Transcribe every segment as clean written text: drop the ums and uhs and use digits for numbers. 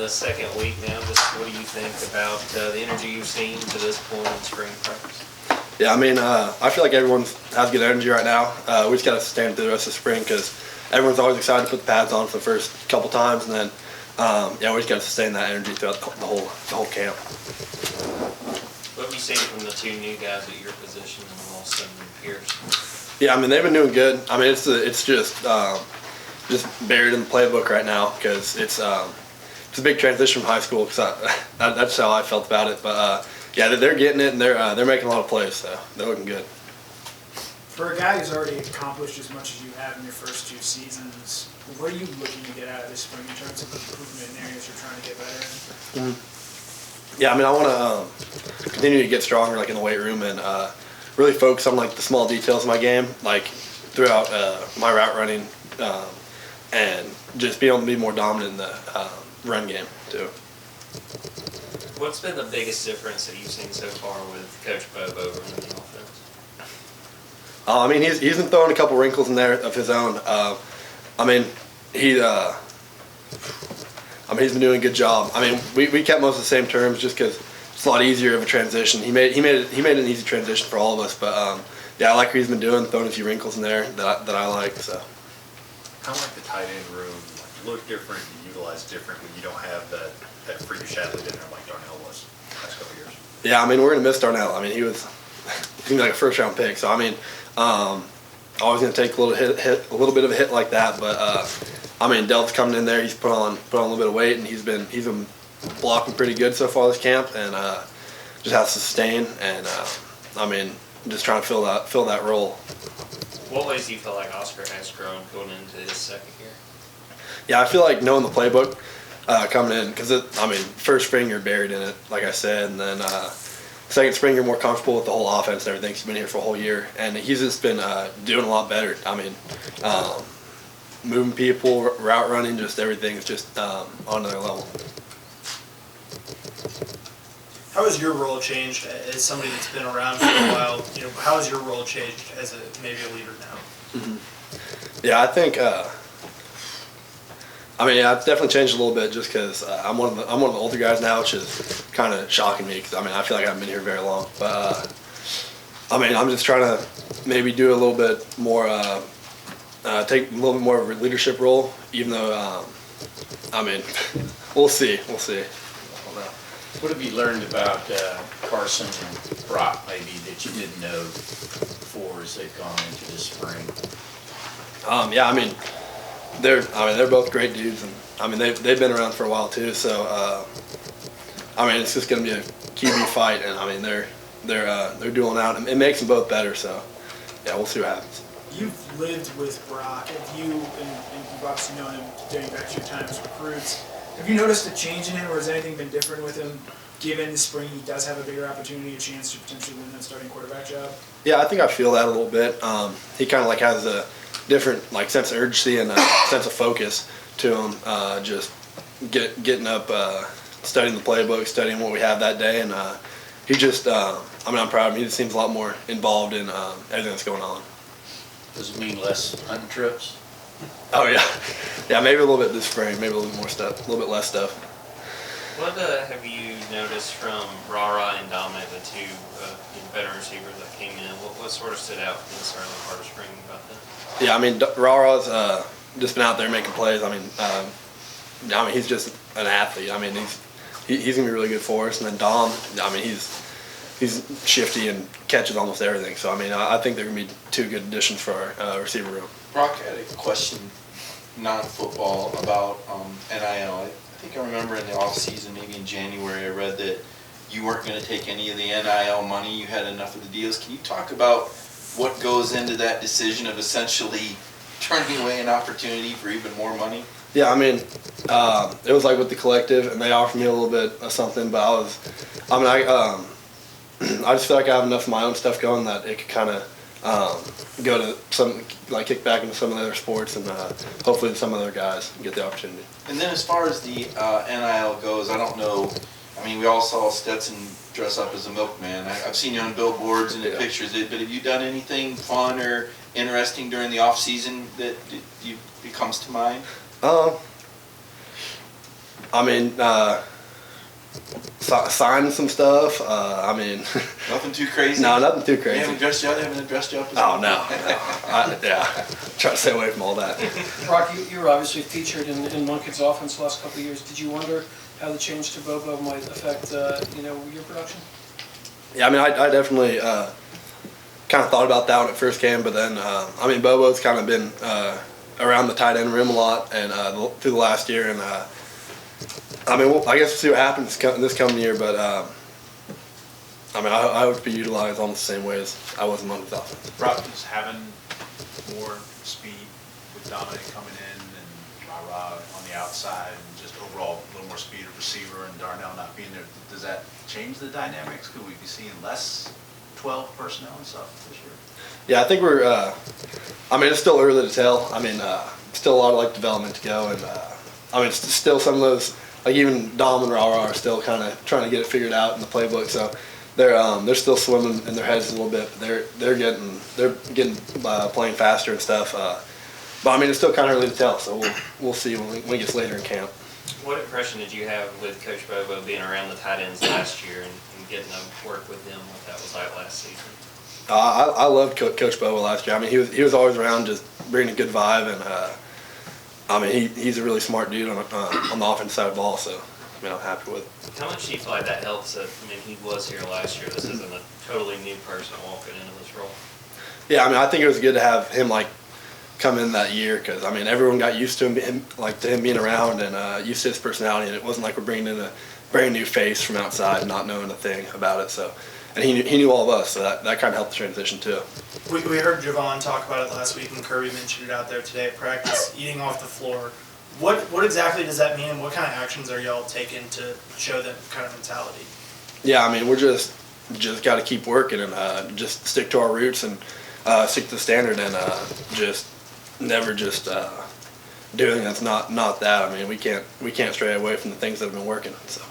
the second week now. Just what do you think about the energy you've seen to this point in spring practice? Yeah, I mean, I feel like everyone has good energy right now. We just got to sustain it through the rest of spring because everyone's always excited to put the pads on for the first couple times, and then we just got to sustain that energy throughout the whole camp. What have you seen from the two new guys at your position in Wilson and Pierce? Yeah, I mean, they've been doing good. I mean, it's just buried in the playbook right now because it's a big transition from high school. Because that's how I felt about it. But yeah, they're getting it and they're making a lot of plays, so they're looking good. For a guy who's already accomplished as much as you have in your first 2 seasons, what are you looking to get out of this spring in terms of improvement in areas you're trying to get better in? Yeah, I mean, I want to continue to get stronger, like in the weight room, and really focus on like the small details of my game, like throughout my route running, and just be able to be more dominant in the run game too. What's been the biggest difference that you've seen so far with Coach Bobo running the offense? I mean, he's been throwing a couple wrinkles in there of his own. I mean, he's been doing a good job. I mean, we kept most of the same terms just because it's a lot easier of a transition. He made an easy transition for all of us. But yeah, I like what he's been doing, throwing a few wrinkles in there that I like. So. Kind of like the tight end room, look different, you utilize different when you don't have that freakish athlete in there like Darnell was the last couple of years. Yeah, I mean, we're gonna miss Darnell. I mean, he was like a first-round pick. So I mean, always gonna take a little bit of a hit like that. But I mean, Del's coming in there. He's put on a little bit of weight, and he's been blocking pretty good so far this camp, and just has to sustain. And I mean, just trying to fill that role. What ways do you feel like Oscar has grown going into his second year? Yeah, I feel like knowing the playbook coming in, because I mean, first spring you're buried in it, like I said, and then second spring you're more comfortable with the whole offense and everything. He's been here for a whole year, and he's just been doing a lot better. I mean, moving people, route running, just everything's just on another level. How has your role changed as somebody that's been around for a while? You know, how has your role changed as maybe a leader now? Mm-hmm. Yeah, I think. I mean, yeah, it's definitely changed a little bit just because I'm one of the older guys now, which is kind of shocking me because I mean I feel like I haven't been here very long. But I mean, I'm just trying to maybe do a little bit more, take a little bit more of a leadership role, even though I mean, we'll see. What have you learned about Carson and Brock maybe that you didn't know before as they've gone into the spring? Yeah, I mean, they're both great dudes, and I mean they've been around for a while too. So I mean, it's just gonna be a QB fight, and I mean they're dueling out, and it makes them both better. So yeah, we'll see what happens. You've lived with Brock. Have you, and you've obviously known him dating back to your time as recruits. Have you noticed a change in him, or has anything been different with him, given the spring he does have a bigger opportunity, a chance to potentially win that starting quarterback job? Yeah, I think I feel that a little bit. He kind of like has a different like sense of urgency and a sense of focus to him. Just getting up, studying the playbook, studying what we have that day, and he just. I mean, I'm proud of him. He just seems a lot more involved in everything that's going on. Does it mean less hunting trips? Oh yeah, maybe a little bit this spring, maybe a little bit more stuff, a little bit less stuff. What have you noticed from Rara and Dominic, the two veteran receivers that came in? What sort of stood out in this early part of spring about them? Yeah, I mean, Rara's just been out there making plays. I mean, he's just an athlete. I mean, he's gonna be really good for us. And then Dom, I mean, he's shifty and catches almost everything. So I mean, I think they're gonna be two good additions for our receiver room. Brock had a question, non-football, about NIL. I think I remember in the off-season, maybe in January, I read that you weren't going to take any of the NIL money. You had enough of the deals. Can you talk about what goes into that decision of essentially turning away an opportunity for even more money? Yeah, I mean, it was like with the collective, and they offered me a little bit of something, but I just feel like I have enough of my own stuff going that it could kind of go to some, like kick back into some of the other sports, and hopefully some other guys get the opportunity. And then as far as the NIL goes, I don't know. I mean, we all saw Stetson dress up as a milkman. I've seen you on billboards and in pictures. But have you done anything fun or interesting during the off season that it comes to mind? I mean, signing some stuff. I mean, Nothing too crazy? no, nothing too You crazy. haven't dressed you up? Haven't dressed you up? as Oh well? no, yeah, try to stay away from all that. Brock, you were obviously featured in Monken's offense the last couple of years. Did you wonder how the change to Bobo might affect, your production? Yeah, I mean, I definitely kind of thought about that when it first came, but then I mean, Bobo's kind of been around the tight end room a lot, and through the last year, and I mean, I guess we'll see what happens this coming year, but I mean, I hope to be utilized almost the same way as I was in Monken's offense. Brock, is having more speed with Dominic coming in and Ra on the outside and just overall a little more speed of receiver and Darnell not being there, does that change the dynamics? Could we be seeing less 12 personnel and stuff this year? Yeah, I think we're. I mean, it's still early to tell. I mean, still a lot of like development to go, and I mean, it's still some of those like even Dom and Ra are still kind of trying to get it figured out in the playbook. So they're still swimming in their heads a little bit. But they're getting playing faster and stuff. But I mean, it's still kind of early to tell. So we'll see when it gets later in camp. What impression did you have with Coach Bobo being around the tight ends last year and getting to work with them, what that was like last season? I loved Coach Bobo last year. I mean, he was always around, just bringing a good vibe, and I mean, he's a really smart dude on the offensive side of the ball. So I mean, I'm happy with it. How much do you feel like that helps? I mean, he was here last year. This isn't a totally new person walking into this role. Yeah, I mean, I think it was good to have him like come in that year because I mean, everyone got used to him being around and used to his personality, and it wasn't like we're bringing in a brand new face from outside, not knowing a thing about it. So. And he knew all of us, so that kind of helped the transition too. We heard Javon talk about it last week, and Kirby mentioned it out there today at practice, eating off the floor. What exactly does that mean, and what kind of actions are y'all taking to show that kind of mentality? Yeah, I mean, we're just got to keep working and just stick to our roots and stick to the standard and just never just do anything that's not that. I mean, we can't stray away from the things that have been working. So.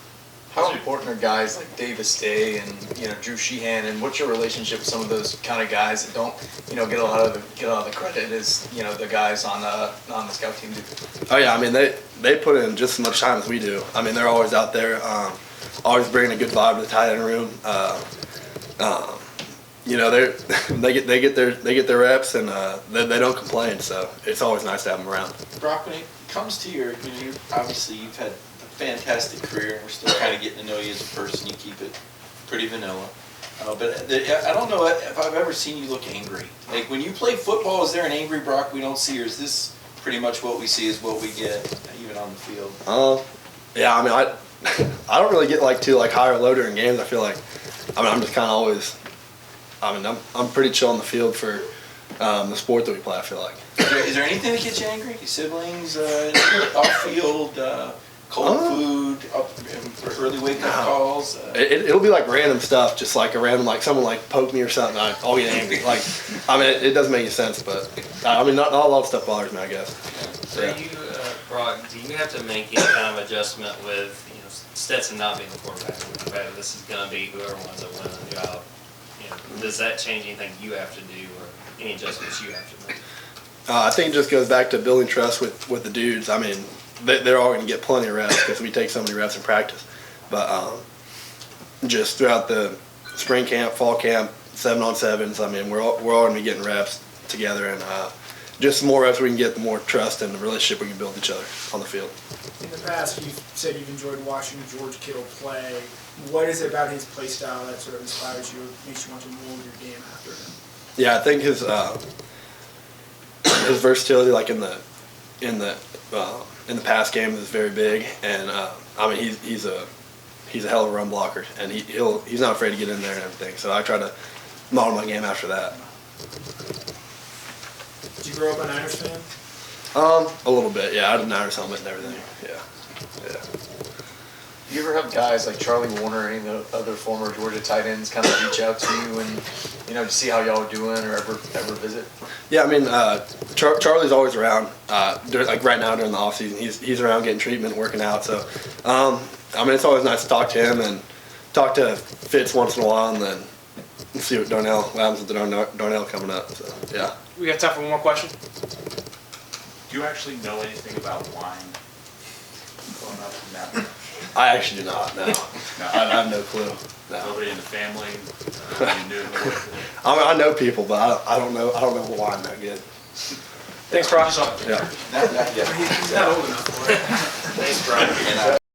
How important are guys like Davis Day and Drew Sheehan, and what's your relationship with some of those kind of guys that don't get a lot of the credit as the guys on the scout team do? Oh yeah, I mean they put in just as much time as we do. I mean they're always out there, always bringing a good vibe to the tight end room. They get their reps and they don't complain. So it's always nice to have them around. Brock, when it comes to your, obviously you've had fantastic career, and we're still kind of getting to know you as a person. You keep it pretty vanilla. But I don't know if I've ever seen you look angry. Like when you play football, is there an angry Brock we don't see, or is this pretty much what we see is what we get, even on the field? Yeah, I mean, I don't really get too high or low during games. I feel like, I mean, I'm just kind of always, I mean, I'm pretty chill on the field for the sport that we play, I feel like. Is there anything that gets you angry? Your siblings, off-field, cold food, early wake-up calls? It'll be random stuff, just a random, someone poke me or something, I'll get angry. I mean, it doesn't make any sense, but, I mean, not a lot of stuff bothers me, I guess. So you, Brock, do you have to make any kind of adjustment with, Stetson not being the quarterback? This is going to be whoever wants to win the job. Does that change anything you have to do or any adjustments you have to make? I think it just goes back to building trust with the dudes. I mean, they're all going to get plenty of reps because we take so many reps in practice. But just throughout the spring camp, fall camp, 7-on-7s, I mean, we're all going to be getting reps together. And just the more reps we can get, the more trust and the relationship we can build with each other on the field. In the past, you've said you've enjoyed watching George Kittle play. What is it about his play style that sort of inspires you, makes you want to mold your game after him? Yeah, I think his versatility, in the pass game, is very big, and I mean he's a hell of a run blocker, and he's not afraid to get in there and everything. So I try to model my game after that. Did you grow up a Niners fan? A little bit, yeah. I had a Niners helmet and everything. Yeah. Do you ever have guys like Charlie Warner or any of the other former Georgia tight ends kind of reach out to you and to see how y'all are doing or ever visit? Yeah, I mean Charlie's always around. Right now during the off season, he's around getting treatment, working out. So I mean it's always nice to talk to him and talk to Fitz once in a while, and then see what happens with Darnell coming up. So yeah. We got time for one more question. Do you actually know anything about wine? growing up from that? I actually do not. No, I have no clue. No. Nobody in the family, you knew? I mean, I know people, but I don't know. I don't know why I'm that good. Thanks, Brock. Yeah. Not yet. He's not old enough for it. Thanks, Brian. And